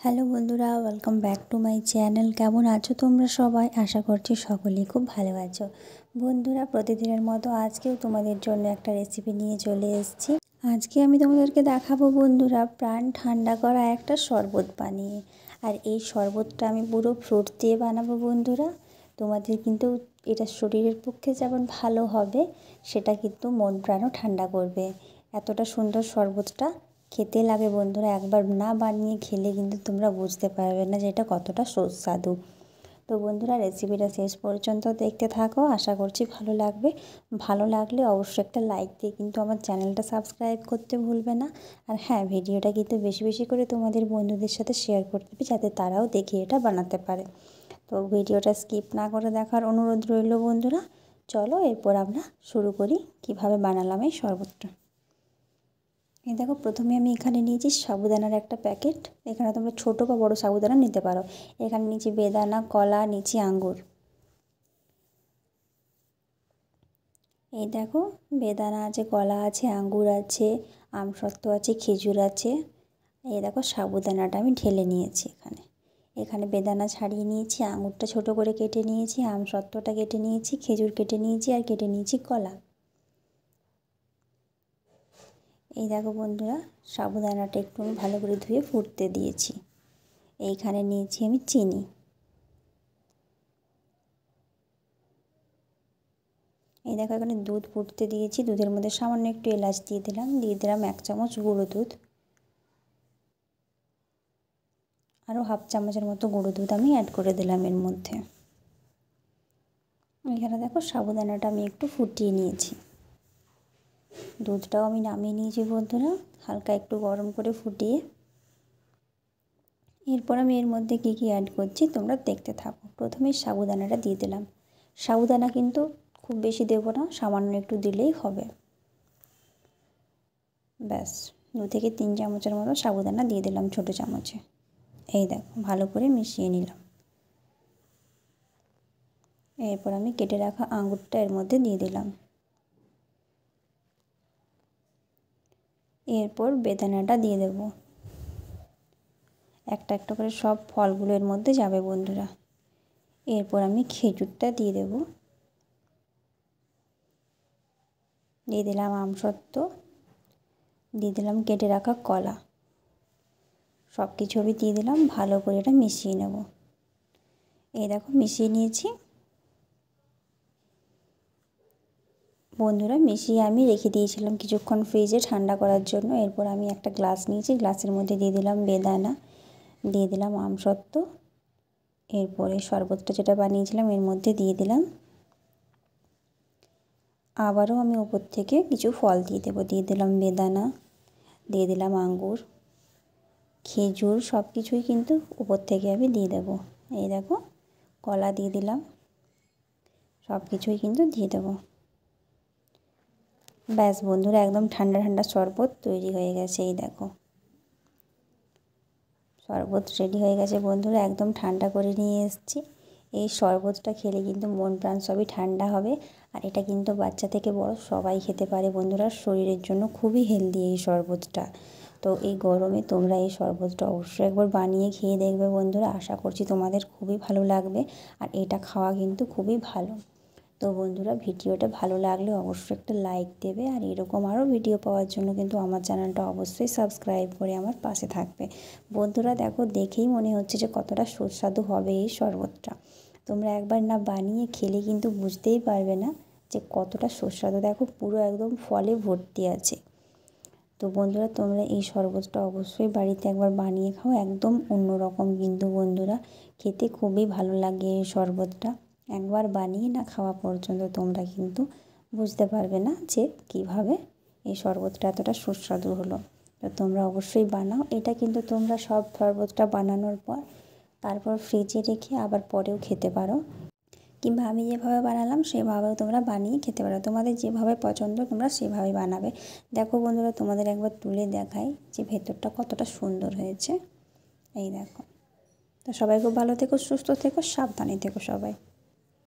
Hello বন্ধুরা, welcome back to my channel. কেমন আছো তোমরা সবাই? আশা করছি সকলেই খুব ভালো আছো। বন্ধুরা, প্রতিদিনের মতো আজকেও তোমাদের জন্য একটা রেসিপি নিয়ে চলে এসেছি। আজকে আমি তোমাদেরকে দেখাবো বন্ধুরা প্রাণ ঠান্ডা করা একটা শরবত বানিয়ে। আর এই শরবতটা আমি পুরো ফ্রুট দিয়ে বানাবো বন্ধুরা। তোমাদের কিন্তু এটা শরীরের পক্ষে যেমন ভালো হবে, সেটা কিন্তু মন প্রাণও ঠান্ডা করবে। এতটা সুন্দর শরবতটা খেতে লাগে বন্ধুরা, একবার না বানিয়ে খেলে কিন্তু তোমরা বুঝতে পারবে না যে এটা কতটা সুস্বাদু। তো বন্ধুরা, রেসিপিটা শেষ পর্যন্ত দেখতে থাকো, আশা করছি ভালো লাগবে। ভালো লাগলে অবশ্যই একটা লাইক দিয়ে কিন্তু আমার চ্যানেলটা সাবস্ক্রাইব করতে ভুলবে না। আর হ্যাঁ, ভিডিওটা কিন্তু বেশি বেশি করে তোমাদের বন্ধুদের সাথে শেয়ার করতে হবে, যাতে তারাও দেখে এটা বানাতে পারে। তো ভিডিওটা স্কিপ না করে দেখার অনুরোধ রইল বন্ধুরা। চলো এরপর আমরা শুরু করি কিভাবে বানালাম এই শরবতটা। এই দেখো, প্রথমে আমি এখানে নিয়েছি সাবুদানার একটা প্যাকেট। এখানে তোমরা ছোটো বা বড়ো সাবুদানা নিতে পারো। এখানে নিয়েছি বেদানা, কলা, নিয়েছি আঙ্গুর। এই দেখো, বেদানা আছে, কলা আছে, আঙ্গুর আছে, আমসত্ত্ব আছে, খেজুর আছে। এই দেখো, সাবুদানাটা আমি ঢেলে নিয়েছি এখানে। এখানে বেদানা ছাড়িয়ে নিয়েছি, আঙ্গুরটা ছোটো করে কেটে নিয়েছি, আমসত্ত্বটা কেটে নিয়েছি, খেজুর কেটে নিয়েছি, আর কেটে নিয়েছি কলা। এই দেখো বন্ধুরা, সাবুদানাটা একটু আমি ভালো করে ধুয়ে ফুটতে দিয়েছি। এইখানে নিয়েছি আমি চিনি। এই দেখো, এখানে দুধ ফুটতে দিয়েছি। দুধের মধ্যে সামান্য একটু এলাচ দিয়ে দিলাম 1 চামচ গুঁড়ো দুধ। আরও হাফ চামচের মতো গুঁড়ো দুধ আমি অ্যাড করে দিলাম এর মধ্যে। এখানে দেখো, সাবুদানাটা আমি একটু ফুটিয়ে নিয়েছি। দুধটাও আমি নামিয়ে নিয়েছি বন্ধুরা, হালকা একটু গরম করে ফুটিয়ে। এরপর আমি এর মধ্যে কী কী অ্যাড করছি তোমরা দেখতে থাকো। প্রথমেই সাবুদানাটা দিয়ে দিলাম। সাবুদানা কিন্তু খুব বেশি দেবো না, সামান্য একটু দিলেই হবে। ব্যাস 2 থেকে 3 চামচের মতো সাবুদানা দিয়ে দিলাম ছোটো চামচে। এই দেখো, ভালো করে মিশিয়ে নিলাম। এরপর আমি কেটে রাখা আঙুরটা এর মধ্যে দিয়ে দিলাম। এরপর বেদানাটা দিয়ে দেব। একটা একটা করে সব ফলগুলো এর মধ্যে যাবে বন্ধুরা। এরপর আমি খেজুরটা দিয়ে দেব। দিয়ে দিলাম আমসত্ত্ব, দিয়ে দিলাম কেটে রাখা কলা। সব কিছু আমি দিয়ে দিলাম, ভালো করে এটা মিশিয়ে নেব। এই দেখো, মিশিয়ে নিয়েছি বন্ধুরা। মিশিয়ে আমি রেখে দিয়েছিলাম কিছুক্ষণ ফ্রিজে ঠান্ডা করার জন্য। এরপর আমি একটা গ্লাস নিয়েছি, গ্লাসের মধ্যে দিয়ে দিলাম বেদানা, দিয়ে দিলাম আমসত্ত্ব। এরপরে শরবতটা যেটা বানিয়েছিলাম এর মধ্যে দিয়ে দিলাম। আবারও আমি উপর থেকে কিছু ফল দিয়ে দেবো। দিয়ে দিলাম বেদানা, দিয়ে দিলাম আঙ্গুর, খেজুর, সব কিছুই কিন্তু উপর থেকে আমি দিয়ে দেবো। এই দেখো, কলা দিয়ে দিলাম, সব কিছুই কিন্তু দিয়ে দেবো। ব্যাস বন্ধুরা, একদম ঠান্ডা ঠান্ডা শরবত তৈরি হয়ে গেছে। এই দেখো, শরবত রেডি হয়ে গেছে বন্ধুরা, একদম ঠান্ডা করে নিয়ে এসেছি। এই শরবতটা খেলে কিন্তু মন প্রাণ সবই ঠান্ডা হবে। আর এটা কিন্তু বাচ্চা থেকে বড় সবাই খেতে পারে বন্ধুরা, শরীরের জন্য খুবই হেলদি এই শরবতটা। তো এই গরমে তোমরা এই শরবতটা অবশ্যই একবার বানিয়ে খেয়ে দেখবে বন্ধুরা, আশা করছি তোমাদের খুবই ভালো লাগবে। আর এটা খাওয়া কিন্তু খুবই ভালো। তো বন্ধুরা, ভিডিওটা ভালো লাগলে অবশ্যই একটা লাইক দেবে। আর এরকম আরও ভিডিও পাওয়ার জন্য কিন্তু আমার চ্যানেলটা অবশ্যই সাবস্ক্রাইব করে আমার পাশে থাকবে। বন্ধুরা দেখো, দেখেই মনে হচ্ছে যে কতটা সুস্বাদু হবে এই শরবতটা। তোমরা একবার না বানিয়ে খেলে কিন্তু বুঝতেই পারবে না যে কতটা সুস্বাদু। দেখো, পুরো একদম ফলে ভর্তি আছে। তো বন্ধুরা, তোমরা এই শরবতটা অবশ্যই বাড়িতে একবার বানিয়ে খাও, একদম অন্যরকম কিন্তু বন্ধুরা, খেতে খুবই ভালো লাগে এই শরবতটা। একবার বানিয়ে না খাওয়া পর্যন্ত তোমরা কিন্তু বুঝতে পারবে না যে কীভাবে এই শরবতটা এতটা সুস্বাদু হলো। তো তোমরা অবশ্যই বানাও। এটা কিন্তু তোমরা সব শরবতটা বানানোর পর তারপর ফ্রিজে রেখে আবার পরেও খেতে পারো, কিংবা আমি যেভাবে বানালাম সেভাবেও তোমরা বানিয়ে খেতে পারো। তোমাদের যেভাবে পছন্দ তোমরা সেভাবেই বানাবে। দেখো বন্ধুরা, তোমাদের একবার তুলে দেখাই যে ভেতরটা কতটা সুন্দর হয়েছে। এই দেখো। তো সবাই খুব ভালো থেকো, সুস্থ থেকো, সাবধানে থেকো সবাই।